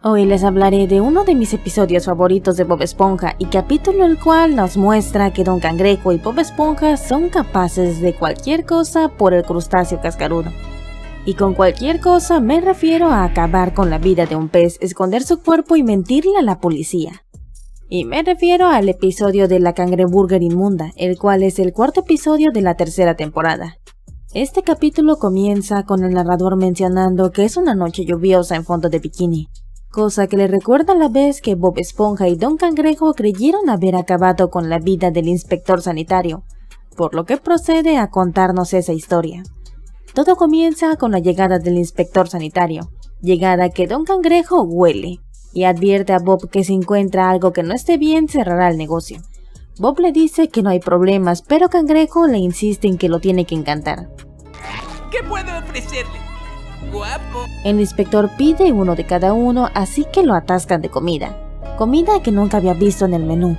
Hoy les hablaré de uno de mis episodios favoritos de Bob Esponja y capítulo el cual nos muestra que Don Cangrejo y Bob Esponja son capaces de cualquier cosa por el crustáceo cascarudo. Y con cualquier cosa me refiero a acabar con la vida de un pez, esconder su cuerpo y mentirle a la policía. Y me refiero al episodio de la cangreburger inmunda, el cual es el cuarto episodio de la tercera temporada. Este capítulo comienza con el narrador mencionando que es una noche lluviosa en fondo de bikini, cosa que le recuerda la vez que Bob Esponja y Don Cangrejo creyeron haber acabado con la vida del inspector sanitario, por lo que procede a contarnos esa historia. Todo comienza con la llegada del inspector sanitario, llegada que Don Cangrejo huele, y advierte a Bob que si encuentra algo que no esté bien cerrará el negocio. Bob le dice que no hay problemas, pero Cangrejo le insiste en que lo tiene que encantar. ¿Qué puedo ofrecerle? Guapo. El inspector pide uno de cada uno, así que lo atascan de comida que nunca había visto en el menú.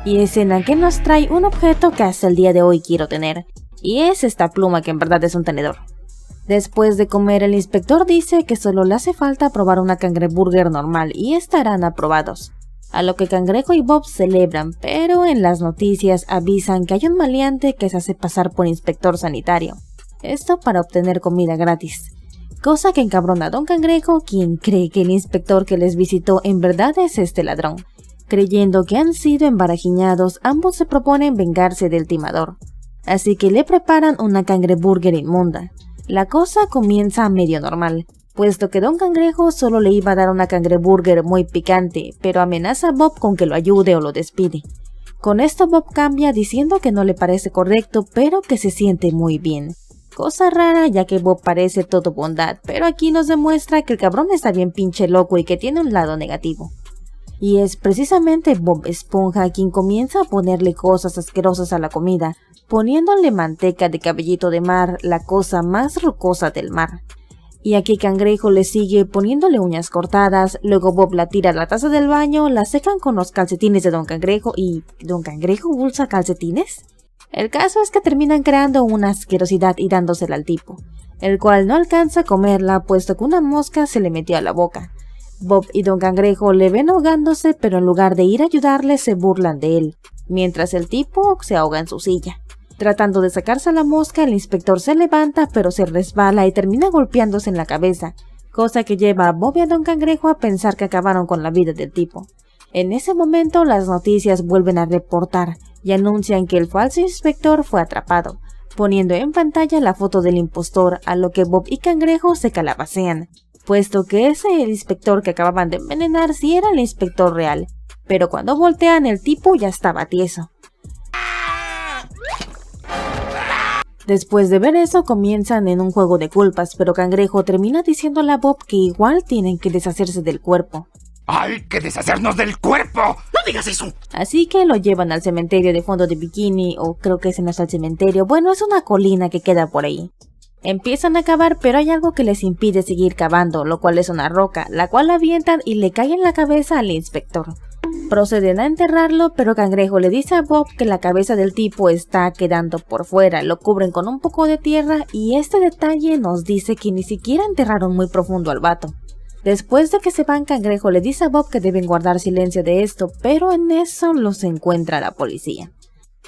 Y escena que nos trae un objeto que hasta el día de hoy quiero tener, y es esta pluma que en verdad es un tenedor. Después de comer, el inspector dice que solo le hace falta probar una cangreburger normal y estarán aprobados. A lo que Cangrejo y Bob celebran, pero en las noticias avisan que hay un maleante que se hace pasar por inspector sanitario. Esto para obtener comida gratis. Cosa que encabrona a Don Cangrejo, quien cree que el inspector que les visitó en verdad es este ladrón. Creyendo que han sido embarajiñados, ambos se proponen vengarse del timador. Así que le preparan una cangreburger inmunda. La cosa comienza medio normal, puesto que Don Cangrejo solo le iba a dar una cangreburger muy picante, pero amenaza a Bob con que lo ayude o lo despide. Con esto Bob cambia diciendo que no le parece correcto, pero que se siente muy bien. Cosa rara ya que Bob parece todo bondad, pero aquí nos demuestra que el cabrón está bien pinche loco y que tiene un lado negativo. Y es precisamente Bob Esponja quien comienza a ponerle cosas asquerosas a la comida, poniéndole manteca de cabellito de mar, la cosa más rocosa del mar. Y aquí Cangrejo le sigue poniéndole uñas cortadas, luego Bob la tira a la taza del baño, la secan con los calcetines de Don Cangrejo y... ¿Don Cangrejo usa calcetines? El caso es que terminan creando una asquerosidad y dándosela al tipo, el cual no alcanza a comerla puesto que una mosca se le metió a la boca. Bob y Don Cangrejo le ven ahogándose, pero en lugar de ir a ayudarle se burlan de él, mientras el tipo se ahoga en su silla. Tratando de sacarse a la mosca, el inspector se levanta pero se resbala y termina golpeándose en la cabeza, cosa que lleva a Bob y a Don Cangrejo a pensar que acabaron con la vida del tipo. En ese momento las noticias vuelven a reportar y anuncian que el falso inspector fue atrapado, poniendo en pantalla la foto del impostor, a lo que Bob y Cangrejo se calabacean, puesto que ese inspector que acababan de envenenar sí era el inspector real, pero cuando voltean el tipo ya estaba tieso. Después de ver eso comienzan en un juego de culpas, pero Cangrejo termina diciéndole a Bob que igual tienen que deshacerse del cuerpo. ¡Hay que deshacernos del cuerpo! ¡No digas eso! Así que lo llevan al cementerio de fondo de bikini, o creo que ese no es el cementerio, bueno, es una colina que queda por ahí. Empiezan a cavar, pero hay algo que les impide seguir cavando, lo cual es una roca, la cual avientan y le cae en la cabeza al inspector. Proceden a enterrarlo, pero Cangrejo le dice a Bob que la cabeza del tipo está quedando por fuera, lo cubren con un poco de tierra y este detalle nos dice que ni siquiera enterraron muy profundo al vato. Después de que se van, Cangrejo le dice a Bob que deben guardar silencio de esto, pero en eso los encuentra la policía.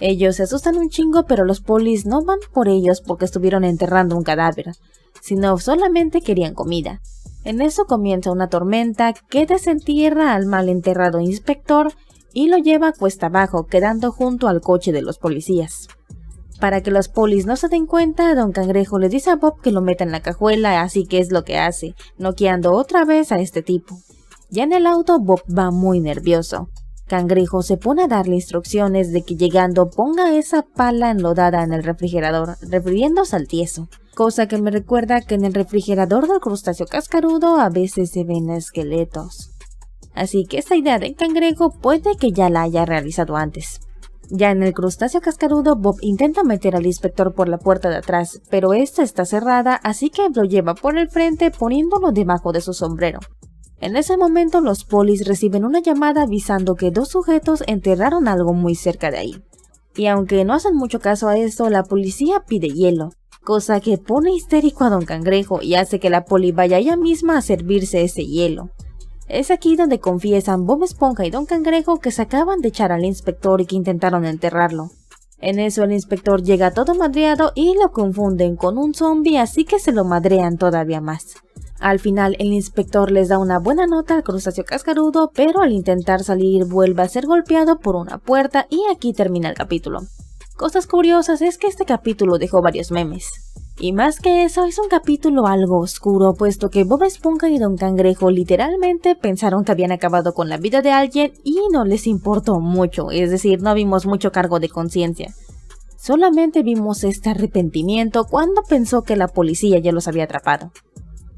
Ellos se asustan un chingo, pero los polis no van por ellos porque estuvieron enterrando un cadáver, sino solamente querían comida. En eso comienza una tormenta que desentierra al mal enterrado inspector y lo lleva cuesta abajo, quedando junto al coche de los policías. Para que los polis no se den cuenta, Don Cangrejo le dice a Bob que lo meta en la cajuela, así que es lo que hace, noqueando otra vez a este tipo. Ya en el auto, Bob va muy nervioso. Cangrejo se pone a darle instrucciones de que llegando ponga esa pala enlodada en el refrigerador, refiriéndose al tieso. Cosa que me recuerda que en el refrigerador del crustáceo cascarudo a veces se ven esqueletos. Así que esta idea de Cangrejo puede que ya la haya realizado antes. Ya en el crustáceo cascarudo, Bob intenta meter al inspector por la puerta de atrás, pero esta está cerrada, así que lo lleva por el frente poniéndolo debajo de su sombrero. En ese momento los polis reciben una llamada avisando que dos sujetos enterraron algo muy cerca de ahí. Y aunque no hacen mucho caso a esto, la policía pide hielo, cosa que pone histérico a Don Cangrejo y hace que la poli vaya ella misma a servirse ese hielo. Es aquí donde confiesan Bob Esponja y Don Cangrejo que se acaban de echar al inspector y que intentaron enterrarlo. En eso el inspector llega todo madreado y lo confunden con un zombie, así que se lo madrean todavía más. Al final el inspector les da una buena nota al crustáceo cascarudo, pero al intentar salir vuelve a ser golpeado por una puerta y aquí termina el capítulo. Cosas curiosas es que este capítulo dejó varios memes. Y más que eso, es un capítulo algo oscuro, puesto que Bob Esponja y Don Cangrejo literalmente pensaron que habían acabado con la vida de alguien y no les importó mucho, es decir, no vimos mucho cargo de conciencia. Solamente vimos este arrepentimiento cuando pensó que la policía ya los había atrapado.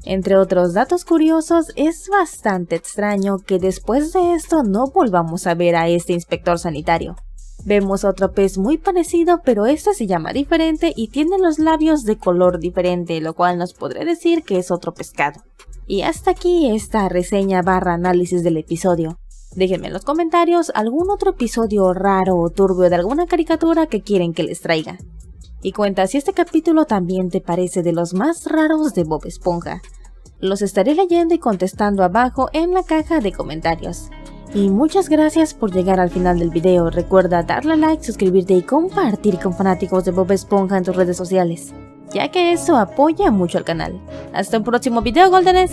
Entre otros datos curiosos, es bastante extraño que después de esto no volvamos a ver a este inspector sanitario. Vemos otro pez muy parecido, pero este se llama diferente y tiene los labios de color diferente, lo cual nos podría decir que es otro pescado. Y hasta aquí esta reseña / análisis del episodio. Déjenme en los comentarios algún otro episodio raro o turbio de alguna caricatura que quieren que les traiga. Y cuenta si este capítulo también te parece de los más raros de Bob Esponja. Los estaré leyendo y contestando abajo en la caja de comentarios. Y muchas gracias por llegar al final del video. Recuerda darle a like, suscribirte y compartir con fanáticos de Bob Esponja en tus redes sociales, ya que eso apoya mucho al canal. Hasta un próximo video, Goldenes.